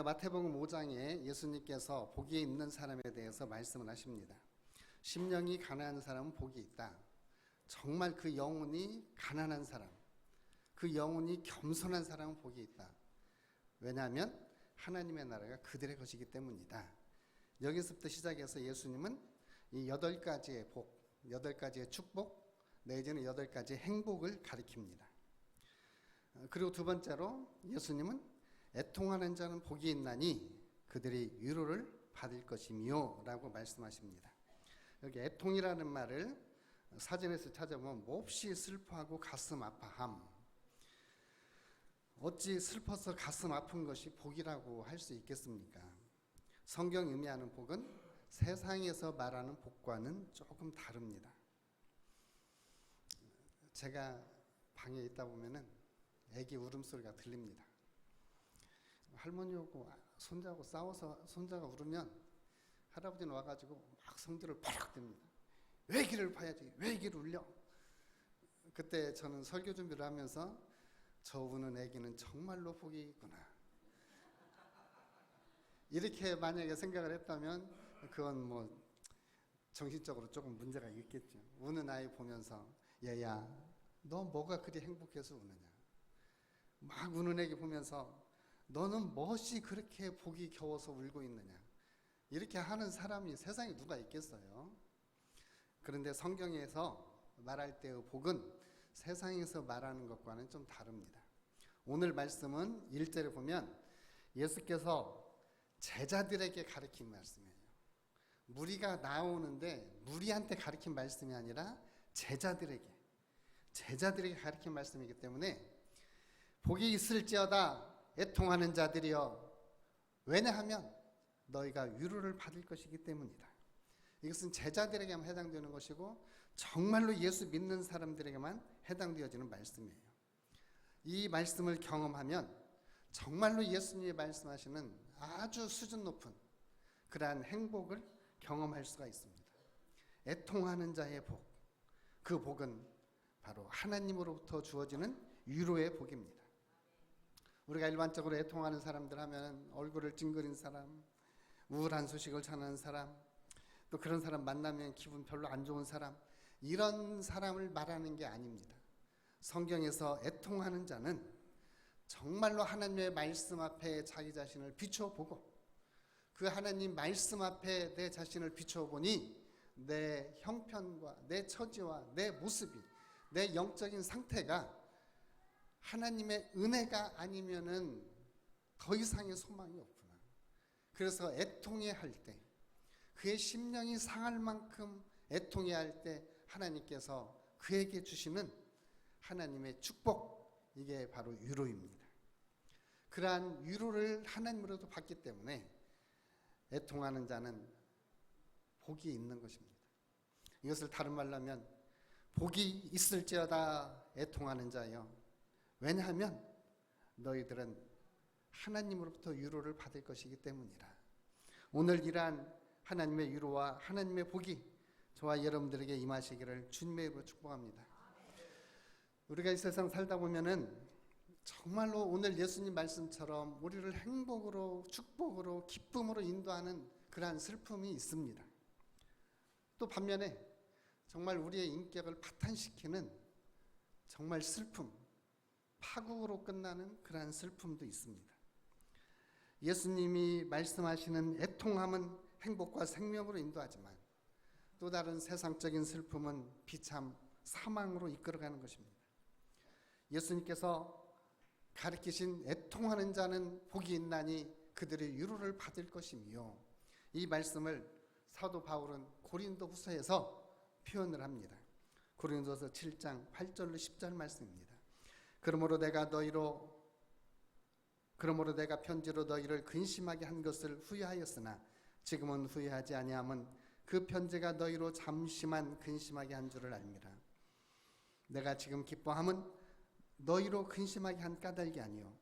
우리가 마태복음 5장에 예수님께서 복이 있는 사람에 대해서 말씀을 하십니다. 심령이 가난한 사람은 복이 있다. 정말 그 영혼이 가난한 사람, 그 영혼이 겸손한 사람은 복이 있다. 왜냐하면 하나님의 나라가 그들의 것이기 때문이다. 여기서부터 시작해서 예수님은 이 8가지의 복, 8가지의 축복, 내지는 8가지의 행복을 가리킵니다. 그리고 두 번째로 예수님은 애통하는 자는 복이 있나니 그들이 위로를 받을 것이며 라고 말씀하십니다. 여기 애통이라는 말을 사전에서 찾아보면 몹시 슬퍼하고 가슴 아파함. 어찌 슬퍼서 가슴 아픈 것이 복이라고 할 수 있겠습니까? 성경 의미하는 복은 세상에서 말하는 복과는 조금 다릅니다. 제가 방에 있다 보면은 애기 울음소리가 들립니다. 할머니하고 손자하고 싸워서 손자가 울으면 할아버지는 와가지고 막 성질을 팍 댑니다. 왜 애기를 봐야지? 왜 애기를 울려? 그때 저는 설교 준비를 하면서 저 우는 애기는 정말로 복이 있구나. 이렇게 만약에 생각을 했다면 그건 뭐 정신적으로 조금 문제가 있겠죠. 우는 아이 보면서 얘야 너 뭐가 그리 행복해서 우느냐. 막 우는 애기 보면서 너는 무엇이 그렇게 복이 겨워서 울고 있느냐. 이렇게 하는 사람이 세상에 누가 있겠어요? 그런데 성경에서 말할 때의 복은 세상에서 말하는 것과는 좀 다릅니다. 오늘 말씀은 1절에 보면 예수께서 제자들에게 가르친 말씀이에요. 무리가 나오는데 무리한테 가르친 말씀이 아니라 제자들에게 가르친 말씀이기 때문에 복이 있을지어다 애통하는 자들이여 왜냐하면 너희가 위로를 받을 것이기 때문이다. 이것은 제자들에게만 해당되는 것이고 정말로 예수 믿는 사람들에게만 해당되어지는 말씀이에요. 이 말씀을 경험하면 정말로 예수님이 말씀하시는 아주 수준 높은 그러한 행복을 경험할 수가 있습니다. 애통하는 자의 복, 그 복은 바로 하나님으로부터 주어지는 위로의 복입니다. 우리가 일반적으로 애통하는 사람들 하면 얼굴을 찡그린 사람, 우울한 소식을 전하는 사람, 또 그런 사람 만나면 기분 별로 안 좋은 사람, 이런 사람을 말하는 게 아닙니다. 성경에서 애통하는 자는 정말로 하나님의 말씀 앞에 자기 자신을 비춰보고 그 하나님 말씀 앞에 내 자신을 비춰보니 내 형편과 내 처지와 내 모습이 내 영적인 상태가 하나님의 은혜가 아니면은 더 이상의 소망이 없구나. 그래서 애통해 할 때, 그의 심령이 상할 만큼 애통해 할 때 하나님께서 그에게 주시는 하나님의 축복, 이게 바로 위로입니다. 그러한 위로를 하나님으로부터 받기 때문에 애통하는 자는 복이 있는 것입니다. 이것을 다른 말로 하면 복이 있을지어다 애통하는 자여 왜냐하면 너희들은 하나님으로부터 위로를 받을 것이기 때문이라. 오늘 이러한 하나님의 위로와 하나님의 복이 저와 여러분들에게 임하시기를 주님의 이름으로 축복합니다. 우리가 이 세상 살다 보면은 정말로 오늘 예수님 말씀처럼 우리를 행복으로 축복으로 기쁨으로 인도하는 그러한 슬픔이 있습니다. 또 반면에 정말 우리의 인격을 파탄시키는 정말 슬픔, 파국으로 끝나는 그러한 슬픔도 있습니다. 예수님이 말씀하시는 애통함은 행복과 생명으로 인도하지만 또 다른 세상적인 슬픔은 비참 사망으로 이끌어가는 것입니다. 예수님께서 가르치신 애통하는 자는 복이 있나니 그들의 위로를 받을 것이며 이 말씀을 사도 바울은 고린도 후서에서 표현을 합니다. 고린도서 7장 8절로 10절 말씀입니다. 그러므로 내가 편지로 너희를 근심하게 한 것을 후회하였으나 지금은 후회하지 아니함은 그 편지가 너희로 잠시만 근심하게 한 줄을 알미라. 내가 지금 기뻐함은 너희로 근심하게 한 까닭이 아니요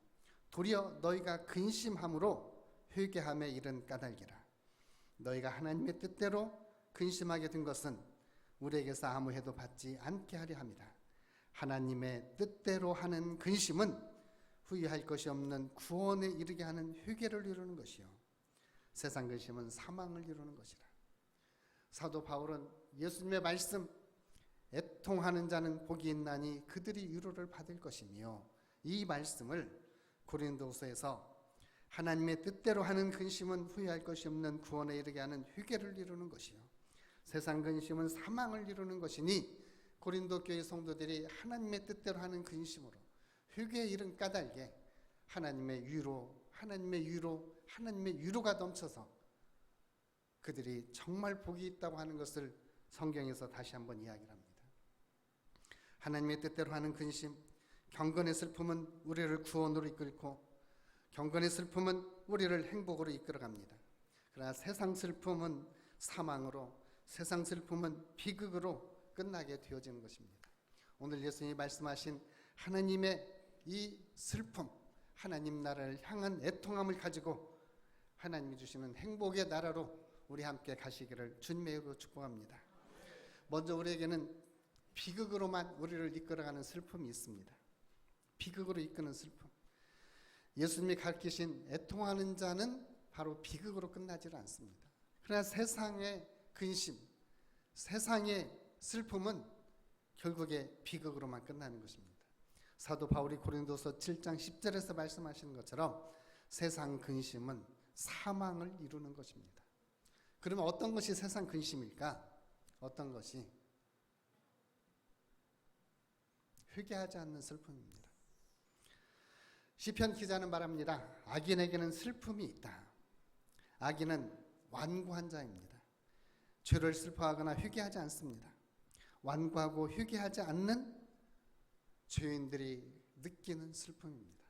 도리어 너희가 근심함으로 회개함에 이른 까닭이라. 너희가 하나님의 뜻대로 근심하게 된 것은 우리에게서 아무 해도 받지 않게 하려 함이라. 하나님의 뜻대로 하는 근심은 후회할 것이 없는 구원에 이르게 하는 회개를 이루는 것이요 세상 근심은 사망을 이루는 것이라. 사도 바울은 예수님의 말씀 애통하는 자는 복이 있나니 그들이 위로를 받을 것이며 이 말씀을 고린도서에서 하나님의 뜻대로 하는 근심은 후회할 것이 없는 구원에 이르게 하는 회개를 이루는 것이요 세상 근심은 사망을 이루는 것이니 고린도 교회 성도들이 하나님의 뜻대로 하는 근심으로 회개에 이른 까닭에 하나님의 위로가 넘쳐서 그들이 정말 복이 있다고 하는 것을 성경에서 다시 한번 이야기를 합니다. 하나님의 뜻대로 하는 근심, 경건의 슬픔은 우리를 구원으로 이끌고 경건의 슬픔은 우리를 행복으로 이끌어갑니다. 그러나 세상 슬픔은 사망으로, 세상 슬픔은 비극으로 끝나게 되어지는 것입니다. 오늘 예수님이 말씀하신 하나님의 이 슬픔, 하나님 나라를 향한 애통함을 가지고 하나님이 주시는 행복의 나라로 우리 함께 가시기를 주님의 축복합니다. 먼저 우리에게는 비극으로만 우리를 이끌어가는 슬픔이 있습니다. 비극으로 이끄는 슬픔. 예수님이 가르치신 애통하는 자는 바로 비극으로 끝나질 않습니다. 그러나 세상의 근심, 세상의 슬픔은 결국에 비극으로만 끝나는 것입니다. 사도 바울이 고린도서 7장 10절에서 말씀하시는 것처럼 세상 근심은 사망을 이루는 것입니다. 그러면 어떤 것이 세상 근심일까? 어떤 것이? 회개하지 않는 슬픔입니다. 시편 기자는 말합니다. 악인에게는 슬픔이 있다. 악인은 완고한 자입니다. 죄를 슬퍼하거나 회개하지 않습니다. 완고하고 회개하지 않는 죄인들이 느끼는 슬픔입니다.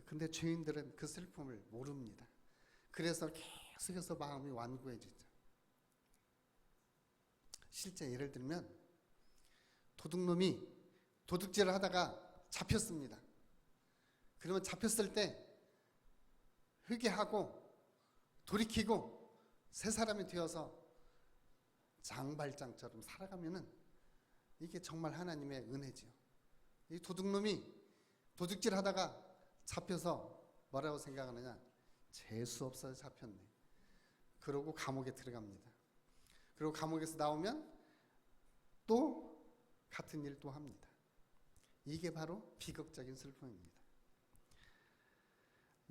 근데 죄인들은 그 슬픔을 모릅니다. 그래서 계속해서 마음이 완고해지죠. 실제 예를 들면 도둑놈이 도둑질을 하다가 잡혔습니다. 그러면 잡혔을 때 회개하고 돌이키고 새 사람이 되어서 장발장처럼 살아가면은 이게 정말 하나님의 은혜지요. 이 도둑놈이 도둑질하다가 잡혀서 뭐라고 생각하느냐? 재수 없어서 잡혔네. 그러고 감옥에 들어갑니다. 그리고 감옥에서 나오면 또 같은 일 또 합니다. 이게 바로 비극적인 슬픔입니다.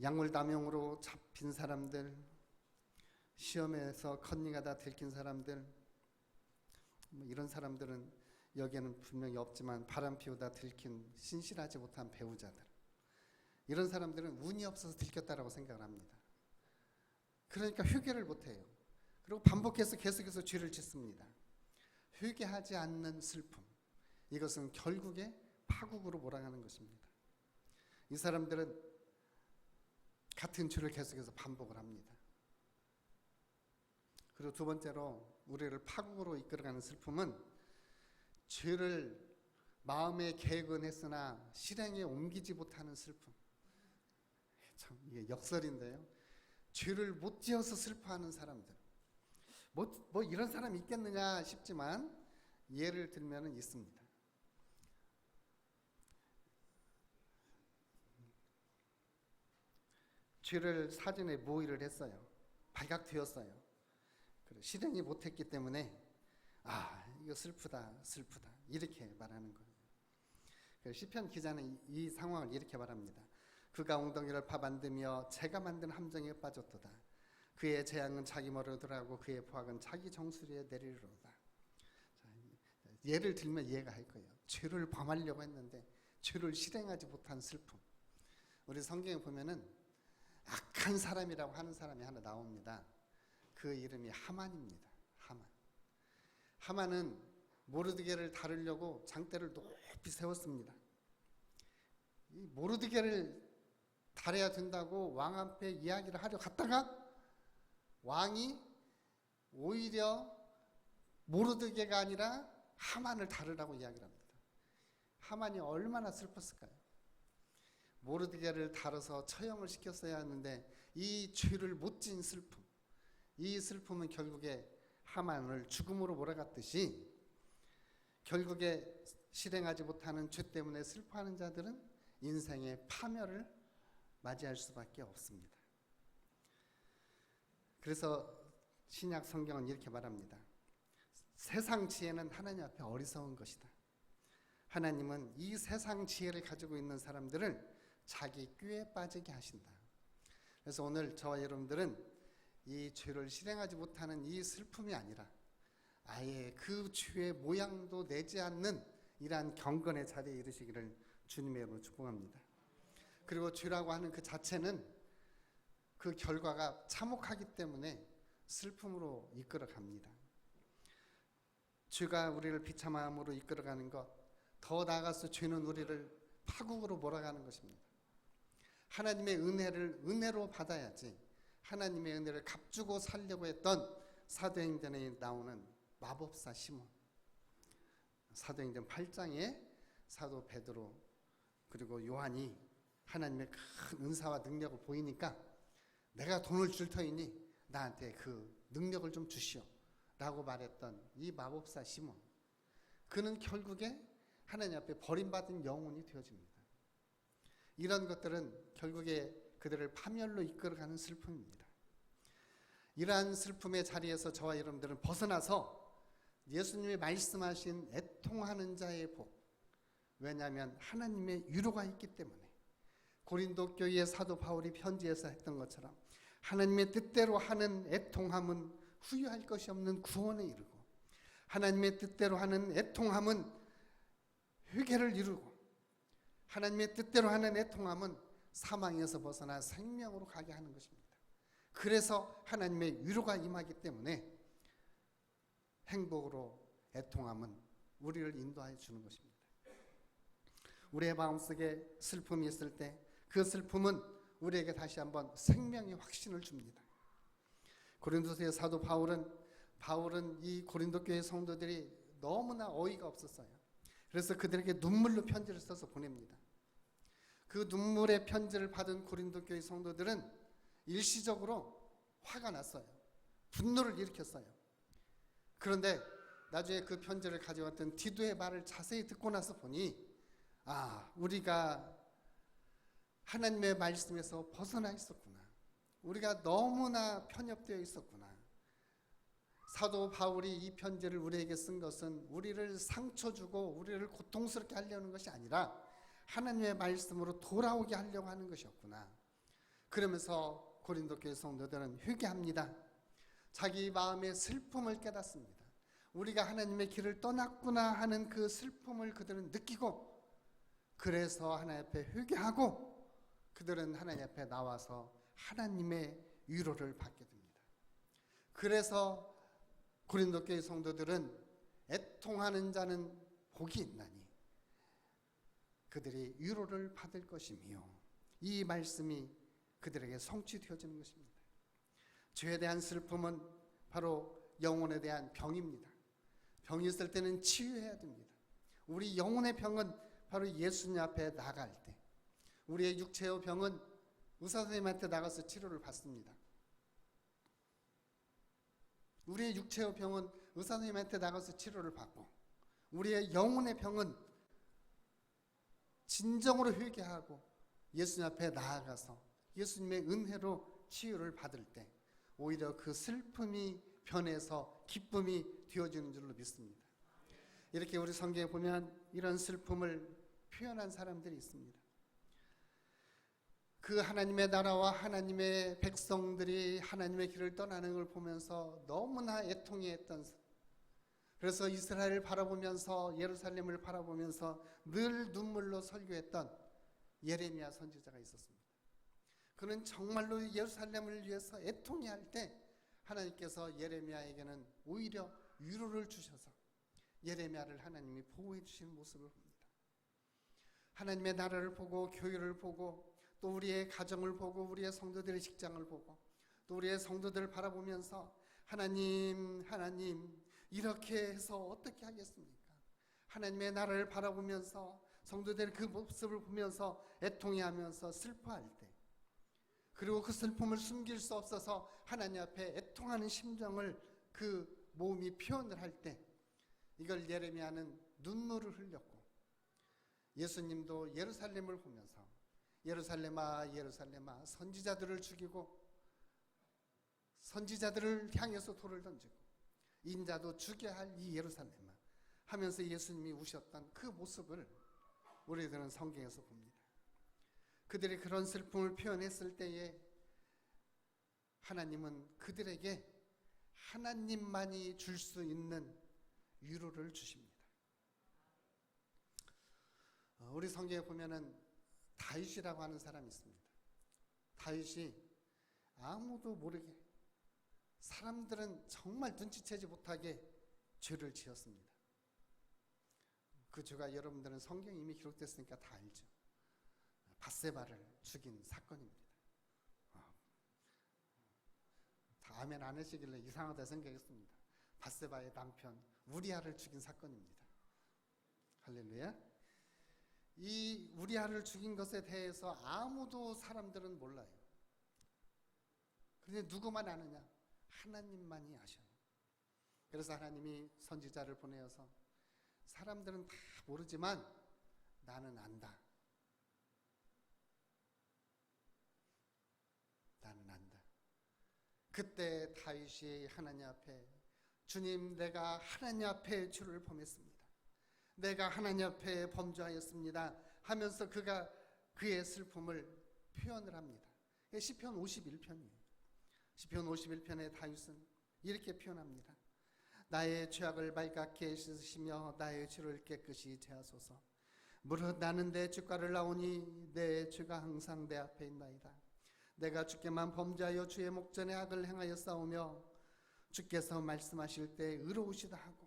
약물담용으로 잡힌 사람들, 시험에서 컨닝하다 들킨 사람들, 이런 사람들은 여기에는 분명히 없지만 바람 피우다 들킨 신실하지 못한 배우자들, 이런 사람들은 운이 없어서 들켰다라고 생각을 합니다. 그러니까 회개를 못해요. 그리고 반복해서 계속해서 죄를 짓습니다. 회개하지 않는 슬픔, 이것은 결국에 파국으로 몰아가는 것입니다. 이 사람들은 같은 죄를 계속해서 반복을 합니다. 그리고 두 번째로 우리를 파국으로 이끌어가는 슬픔은 죄를 마음에 계획은 했으나 실행에 옮기지 못하는 슬픔. 참 이게 역설인데요. 죄를 못 지어서 슬퍼하는 사람들. 뭐 이런 사람이 있겠느냐 싶지만 예를 들면은 있습니다. 죄를 사전에 모의를 했어요. 발각되었어요. 실행이 못했기 때문에 이거 슬프다 이렇게 말하는 거예요. 시편 기자는 이 상황을 이렇게 말합니다. 그가 엉덩이를 파만들며 제가 만든 함정에 빠졌도다. 그의 재앙은 자기 머리로 들어가고 그의 포악은 자기 정수리에 내리리로다. 예를 들면 이해가 할 거예요. 죄를 범하려고 했는데 죄를 실행하지 못한 슬픔. 우리 성경에 보면은 악한 사람이라고 하는 사람이 하나 나옵니다. 그 이름이 하만입니다. 하만은 모르드게를 다루려고 장대를 높이 세웠습니다. 이 모르드게를 다뤄야 된다고 왕 앞에 이야기를 하려 갔다가 왕이 오히려 모르드게가 아니라 하만을 다루라고 이야기를 합니다. 하만이 얼마나 슬펐을까요? 모르드게를 다뤄서 처형을 시켰어야 하는데 이 죄를 못 지은 슬픔, 이 슬픔은 결국에 하만을 죽음으로 몰아갔듯이 결국에 실행하지 못하는 죄 때문에 슬퍼하는 자들은 인생의 파멸을 맞이할 수밖에 없습니다. 그래서 신약 성경은 이렇게 말합니다. 세상 지혜는 하나님 앞에 어리석은 것이다. 하나님은 이 세상 지혜를 가지고 있는 사람들을 자기 꾀에 빠지게 하신다. 그래서 오늘 저와 여러분들은 이 죄를 실행하지 못하는 이 슬픔이 아니라 아예 그 죄의 모양도 내지 않는 이러한 경건의 자리에 이르시기를 주님의 이름으로 축복합니다. 그리고 죄라고 하는 그 자체는 그 결과가 참혹하기 때문에 슬픔으로 이끌어갑니다. 죄가 우리를 비참함으로 이끌어가는 것, 더 나아가서 죄는 우리를 파국으로 몰아가는 것입니다. 하나님의 은혜를 은혜로 받아야지 하나님의 은혜를 값주고 살려고 했던 사도행전에 나오는 마법사 시몬, 사도행전 8장에 사도 베드로 그리고 요한이 하나님의 큰 은사와 능력을 보이니까 내가 돈을 줄 터이니 나한테 그 능력을 좀 주시오 라고 말했던 이 마법사 시몬, 그는 결국에 하나님 앞에 버림받은 영혼이 되어집니다. 이런 것들은 결국에 그들을 파멸로 이끌어가는 슬픔입니다. 이러한 슬픔의 자리에서 저와 여러분들은 벗어나서 예수님이 말씀하신 애통하는 자의 복, 왜냐하면 하나님의 위로가 있기 때문에 고린도 교회의 사도 바울이 편지에서 했던 것처럼 하나님의 뜻대로 하는 애통함은 후회할 것이 없는 구원에 이르고 하나님의 뜻대로 하는 애통함은 회개를 이루고 하나님의 뜻대로 하는 애통함은 사망에서 벗어나 생명으로 가게 하는 것입니다. 그래서 하나님의 위로가 임하기 때문에 행복으로 애통함은 우리를 인도하여 주는 것입니다. 우리의 마음속에 슬픔이 있을 때 그 슬픔은 우리에게 다시 한번 생명의 확신을 줍니다. 고린도서의 사도 바울은 이 고린도 교회 성도들이 너무나 어이가 없었어요. 그래서 그들에게 눈물로 편지를 써서 보냅니다. 그 눈물의 편지를 받은 고린도 교회 성도들은 일시적으로 화가 났어요. 분노를 일으켰어요. 그런데 나중에 그 편지를 가져왔던 디도의 말을 자세히 듣고 나서 보니 우리가 하나님의 말씀에서 벗어나 있었구나. 우리가 너무나 편협되어 있었구나. 사도 바울이 이 편지를 우리에게 쓴 것은 우리를 상처 주고 우리를 고통스럽게 하려는 것이 아니라 하나님의 말씀으로 돌아오게 하려고 하는 것이었구나. 그러면서 고린도 교회 성도들은 회개합니다. 자기 마음의 슬픔을 깨닫습니다. 우리가 하나님의 길을 떠났구나 하는 그 슬픔을 그들은 느끼고, 그래서 하나님 앞에 회개하고 그들은 하나님 앞에 나와서 하나님의 위로를 받게 됩니다. 그래서 고린도 교회 성도들은 애통하는 자는 복이 있나니 그들이 위로를 받을 것이며, 이 말씀이 그들에게 성취되어지는 것입니다. 죄에 대한 슬픔은 바로 영혼에 대한 병입니다. 병이 있을 때는 치유해야 됩니다. 우리 영혼의 병은 바로 예수님 앞에 나갈 때, 우리의 육체의 병은 의사 선생님한테 나가서 치료를 받습니다. 우리의 육체의 병은 의사 선생님한테 나가서 치료를 받고, 우리의 영혼의 병은 진정으로 회개하고 예수님 앞에 나아가서 예수님의 은혜로 치유를 받을 때 오히려 그 슬픔이 변해서 기쁨이 되어지는 줄로 믿습니다. 이렇게 우리 성경에 보면 이런 슬픔을 표현한 사람들이 있습니다. 그 하나님의 나라와 하나님의 백성들이 하나님의 길을 떠나는 걸 보면서 너무나 애통해 했던, 그래서 이스라엘을 바라보면서 예루살렘을 바라보면서 늘 눈물로 설교했던 예레미야 선지자가 있었습니다. 그는 정말로 예루살렘을 위해서 애통해 할 때 하나님께서 예레미야에게는 오히려 위로를 주셔서 예레미야를 하나님이 보호해 주시는 모습을 봅니다. 하나님의 나라를 보고 교회를 보고 또 우리의 가정을 보고 우리의 성도들의 직장을 보고 또 우리의 성도들을 바라보면서 하나님 이렇게 해서 어떻게 하겠습니까? 하나님의 나라를 바라보면서 성도들의 그 모습을 보면서 애통해하면서 슬퍼할 때, 그리고 그 슬픔을 숨길 수 없어서 하나님 앞에 애통하는 심정을 그 몸이 표현을 할 때, 이걸 예레미야는 눈물을 흘렸고 예수님도 예루살렘을 보면서 예루살렘아 예루살렘아 선지자들을 죽이고 선지자들을 향해서 돌을 던지고 인자도 죽여야 할 이 예루살렘아 하면서 예수님이 우셨던 그 모습을 우리들은 성경에서 봅니다. 그들이 그런 슬픔을 표현했을 때에 하나님은 그들에게 하나님만이 줄 수 있는 위로를 주십니다. 우리 성경에 보면은 다윗이라고 하는 사람이 있습니다. 다윗이 아무도 모르게 사람들은 정말 눈치채지 못하게 죄를 지었습니다. 그 죄가 여러분들은 성경에 이미 기록됐으니까 다 알죠. 밧세바를 죽인 사건입니다. 다 아멘 안 하시길래 이상하다 생각했습니다. 밧세바의 남편 우리아를 죽인 사건입니다. 할렐루야. 이 우리아를 죽인 것에 대해서 아무도 사람들은 몰라요. 그런데 누구만 아느냐? 하나님만이 아셔요. 그래서 하나님이 선지자를 보내어서 사람들은 다 모르지만 나는 안다. 나는 안다. 그때 다윗이 하나님 앞에 주님 내가 하나님 앞에 죄를 범했습니다. 내가 하나님 앞에 범죄하였습니다 하면서 그가 그의 슬픔을 표현을 합니다. 시편 51편이에요. 시편 51편의 다윗은 이렇게 표현합니다. 나의 죄악을 발갛게 씻으시며 나의 죄를 깨끗이 제하소서. 무릇 나는 내 죄가를 나오니 내 죄가 항상 내 앞에 있나이다. 내가 주께만 범죄하여 주의 목전에 악을 행하여 싸우며 주께서 말씀하실 때 의로우시다 하고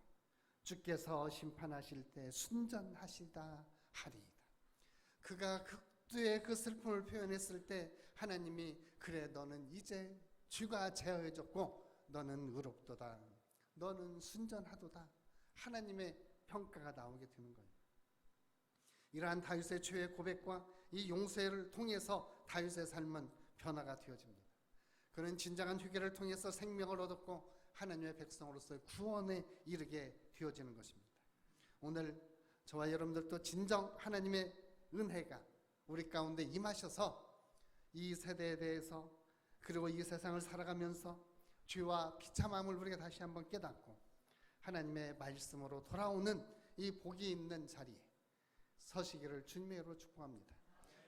주께서 심판하실 때 순전하시다 하리이다. 그가 극도의 그 슬픔을 표현했을 때 하나님이 그래 너는 이제 죄가 제어해졌고 너는 의롭도다. 너는 순전하도다. 하나님의 평가가 나오게 되는 거예요. 이러한 다윗의 죄의 고백과 이 용서를 통해서 다윗의 삶은 변화가 되어집니다. 그는 진정한 회개를 통해서 생명을 얻었고 하나님의 백성으로서의 구원에 이르게 되어지는 것입니다. 오늘 저와 여러분들도 진정 하나님의 은혜가 우리 가운데 임하셔서 이 세대에 대해서 그리고 이 세상을 살아가면서 죄와 비참함을 우리가 다시 한번 깨닫고 하나님의 말씀으로 돌아오는 이 복이 있는 자리에 서시기를 주님의 이름으로 축복합니다.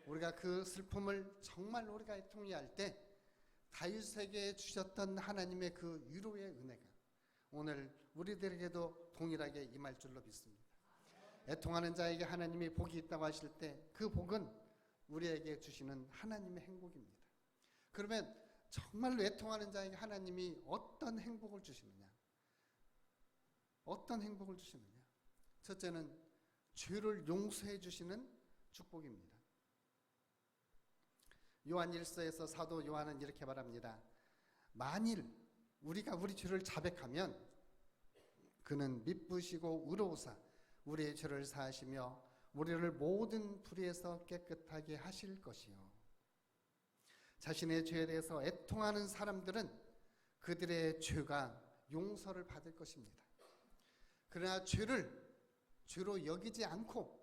우리가 그 슬픔을 정말 우리가 애통해할 때 다윗에게 주셨던 하나님의 그 위로의 은혜가 오늘 우리들에게도 동일하게 임할 줄로 믿습니다. 애통하는 자에게 하나님이 복이 있다고 하실 때 그 복은 우리에게 주시는 하나님의 행복입니다. 그러면 정말로 애통하는 자에게 하나님이 어떤 행복을 주시느냐? 어떤 행복을 주시느냐? 첫째는 죄를 용서해 주시는 축복입니다. 요한 1서에서 사도 요한은 이렇게 말합니다. 만일 우리가 우리 죄를 자백하면 그는 미쁘시고 의로우사 우리의 죄를 사하시며 우리를 모든 불의에서 깨끗하게 하실 것이요. 자신의 죄에 대해서 애통하는 사람들은 그들의 죄가 용서를 받을 것입니다. 그러나 죄로 여기지 않고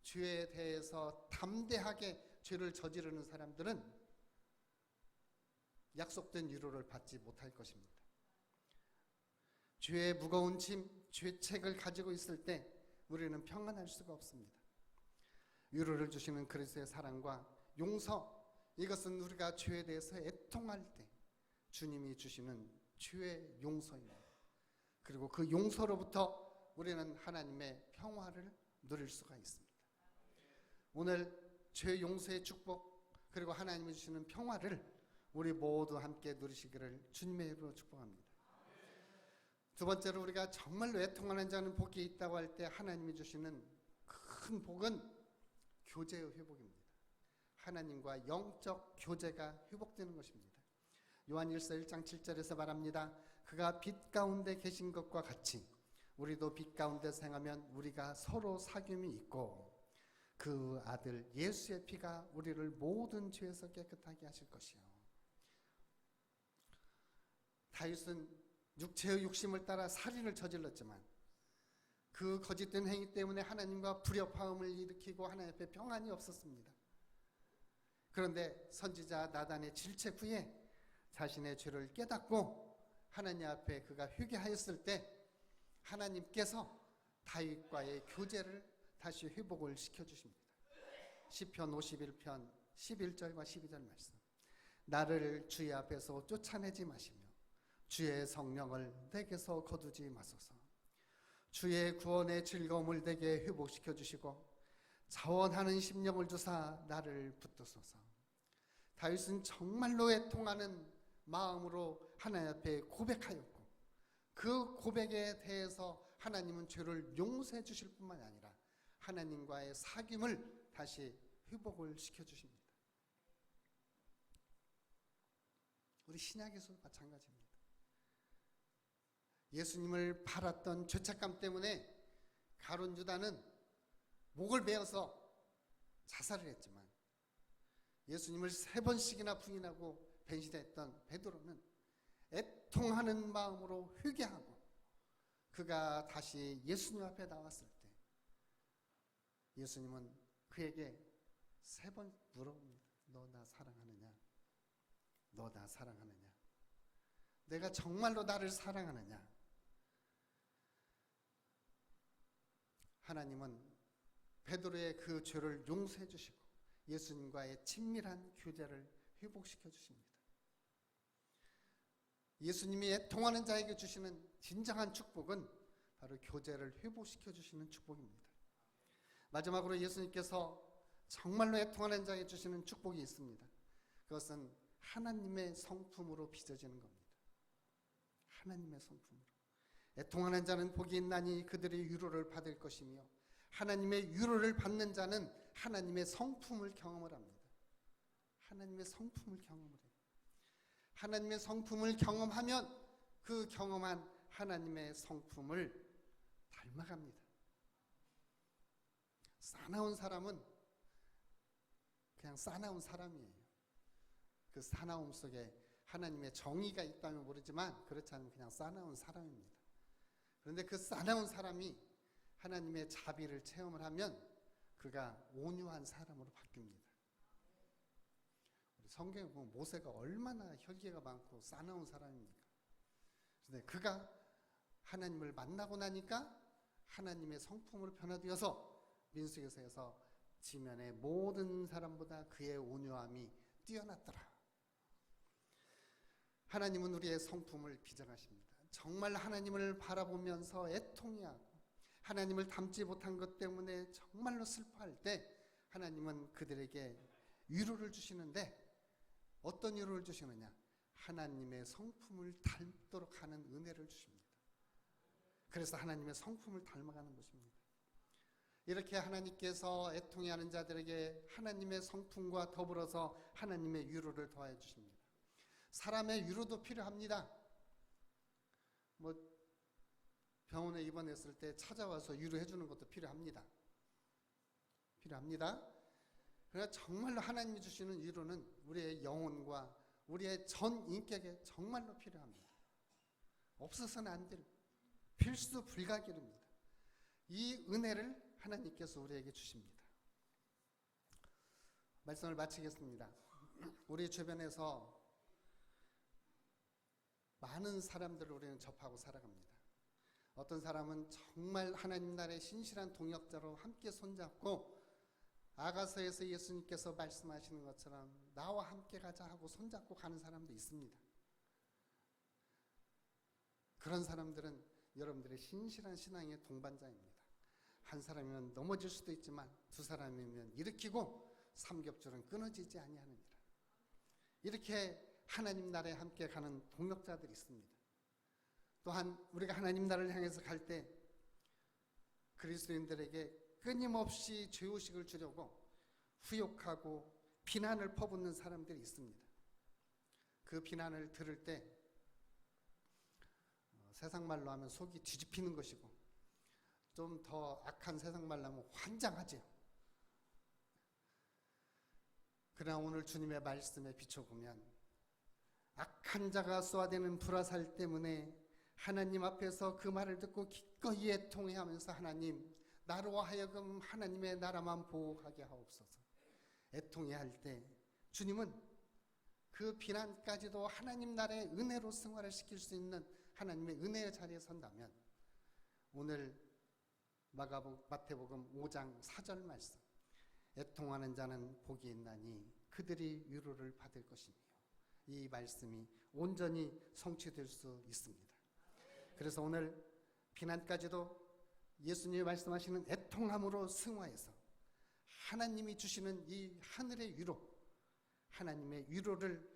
죄에 대해서 담대하게 죄를 저지르는 사람들은 약속된 위로를 받지 못할 것입니다. 죄의 무거운 짐, 죄책을 가지고 있을 때 우리는 평안할 수가 없습니다. 위로를 주시는 그리스도의 사랑과 용서, 이것은 우리가 죄에 대해서 애통할 때 주님이 주시는 죄의 용서입니다. 그리고 그 용서로부터 우리는 하나님의 평화를 누릴 수가 있습니다. 오늘 죄 용서의 축복 그리고 하나님이 주시는 평화를 우리 모두 함께 누리시기를 주님의 이름으로 축복합니다. 두 번째로 우리가 정말로 애통하는 자는 복이 있다고 할 때 하나님이 주시는 큰 복은 교제의 회복입니다. 하나님과 영적 교제가 회복되는 것입니다. 요한 1서 1장 7절에서 말합니다. 그가 빛 가운데 계신 것과 같이 우리도 빛 가운데 생하면 우리가 서로 사귐이 있고 그 아들 예수의 피가 우리를 모든 죄에서 깨끗하게 하실 것이요. 다윗은 육체의 욕심을 따라 살인을 저질렀지만 그 거짓된 행위 때문에 하나님과 불협화음을 일으키고 하나님 앞에 평안이 없었습니다. 그런데 선지자 나단의 질책 후에 자신의 죄를 깨닫고 하나님 앞에 그가 회개하였을 때 하나님께서 다윗과의 교제를 다시 회복을 시켜주십니다. 시편 51편 11절과 12절 말씀. 나를 주의 앞에서 쫓아내지 마시며 주의 성령을 내게서 거두지 마소서. 주의 구원의 즐거움을 내게 회복시켜 주시고 자원하는 심령을 주사 나를 붙드소서. 다윗은 정말로 애통하는 마음으로 하나님 앞에 고백하였고 그 고백에 대해서 하나님은 죄를 용서해 주실 뿐만 아니라 하나님과의 사귐을 다시 회복을 시켜주십니다. 우리 신약에서도 마찬가지입니다. 예수님을 팔았던 죄책감 때문에 가룟 유다는 목을 베어서 자살을 했지만 예수님을 3번씩이나 부인하고 변신했던 베드로는 애통하는 마음으로 회개하고 그가 다시 예수님 앞에 나왔을 때 예수님은 그에게 3번 물어봅니다. 너 나 사랑하느냐? 너 나 사랑하느냐? 내가 정말로 나를 사랑하느냐? 하나님은 베드로의 그 죄를 용서해 주시고 예수님과의 친밀한 교제를 회복시켜 주십니다. 예수님이 애통하는 자에게 주시는 진정한 축복은 바로 교제를 회복시켜 주시는 축복입니다. 마지막으로 예수님께서 정말로 애통하는 자에게 주시는 축복이 있습니다. 그것은 하나님의 성품으로 빚어지는 겁니다. 하나님의 성품으로. 애통하는 자는 복이 있나니 그들이 위로를 받을 것이며 하나님의 위로를 받는 자는 하나님의 성품을 경험을 합니다. 하나님의 성품을 경험을 해요. 하나님의 성품을 경험하면 그 경험한 하나님의 성품을 닮아갑니다. 싸나운 사람은 그냥 싸나운 사람이에요. 그 싸나움 속에 하나님의 정의가 있다면 모르지만 그렇지 않으면 그냥 싸나운 사람입니다. 그런데 그 싸나운 사람이 하나님의 자비를 체험을 하면 그가 온유한 사람으로 바뀝니다. 우리 성경에 보면 모세가 얼마나 혈기가 많고 싸나운 사람입니까? 그런데 그가 하나님을 만나고 나니까 하나님의 성품으로 변화되어서 민수기서에서 지면의 모든 사람보다 그의 온유함이 뛰어났더라. 하나님은 우리의 성품을 비전하십니다. 정말 하나님을 바라보면서 애통해하고 하나님을 닮지 못한 것 때문에 정말로 슬퍼할 때 하나님은 그들에게 위로를 주시는데 어떤 위로를 주시느냐? 하나님의 성품을 닮도록 하는 은혜를 주십니다. 그래서 하나님의 성품을 닮아가는 것입니다. 이렇게 하나님께서 애통해하는 자들에게 하나님의 성품과 더불어서 하나님의 위로를 더해 주십니다. 사람의 위로도 필요합니다. 병원에 입원했을 때 찾아와서 위로해 주는 것도 필요합니다. 그러나 정말로 하나님이 주시는 위로는 우리의 영혼과 우리의 전 인격에 정말로 필요합니다. 없어서는 안 될 필수 불가결입니다. 이 은혜를 하나님께서 우리에게 주십니다. 말씀을 마치겠습니다. 우리 주변에서 많은 사람들을 우리는 접하고 살아갑니다. 어떤 사람은 정말 하나님 나라의 신실한 동역자로 함께 손잡고 아가서에서 예수님께서 말씀하시는 것처럼 나와 함께 가자 하고 손잡고 가는 사람도 있습니다. 그런 사람들은 여러분들의 신실한 신앙의 동반자입니다. 한 사람이면 넘어질 수도 있지만 두 사람이면 일으키고 삼겹줄은 끊어지지 아니하느니라. 이렇게 하나님 나라에 함께 가는 동역자들이 있습니다. 또한 우리가 하나님 나라를 향해서 갈 때 그리스도인들에게 끊임없이 죄의식을 주려고 후욕하고 비난을 퍼붓는 사람들이 있습니다. 그 비난을 들을 때 세상 말로 하면 속이 뒤집히는 것이고 좀 더 악한 세상 말로 하면 환장하죠. 그러나 오늘 주님의 말씀에 비춰보면 악한 자가 쏘아대는 불화살 때문에 하나님 앞에서 그 말을 듣고 기꺼이 애통해하면서 하나님 나로 하여금 하나님의 나라만 보호하게 하옵소서. 애통해할 때 주님은 그 비난까지도 하나님 나라의 은혜로 승화를 시킬 수 있는 하나님의 은혜의 자리에 선다면 오늘 마태복음 5장 4절 말씀, 애통하는 자는 복이 있나니 그들이 위로를 받을 것이며, 이 말씀이 온전히 성취될 수 있습니다. 그래서 오늘 비난까지도 예수님이 말씀하시는 애통함으로 승화해서 하나님이 주시는 이 하늘의 위로, 하나님의 위로를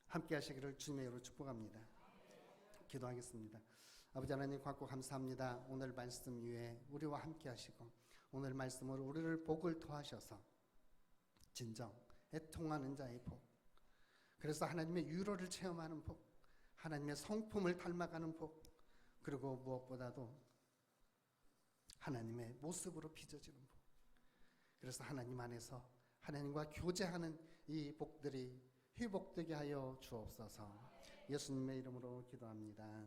함께 하시기를 주님의 이름으로 축복합니다. 기도하겠습니다. 아버지 하나님, 고맙고 감사합니다. 오늘 말씀 위에 우리와 함께 하시고 오늘 말씀으로 우리를 복을 더하셔서 진정 애통하는 자의 복, 그래서 하나님의 위로를 체험하는 복, 하나님의 성품을 닮아가는 복, 그리고 무엇보다도 하나님의 모습으로 빚어지는 복, 그래서 하나님 안에서 하나님과 교제하는 이 복들이 회복되게 하여 주옵소서. 예수님의 이름으로 기도합니다.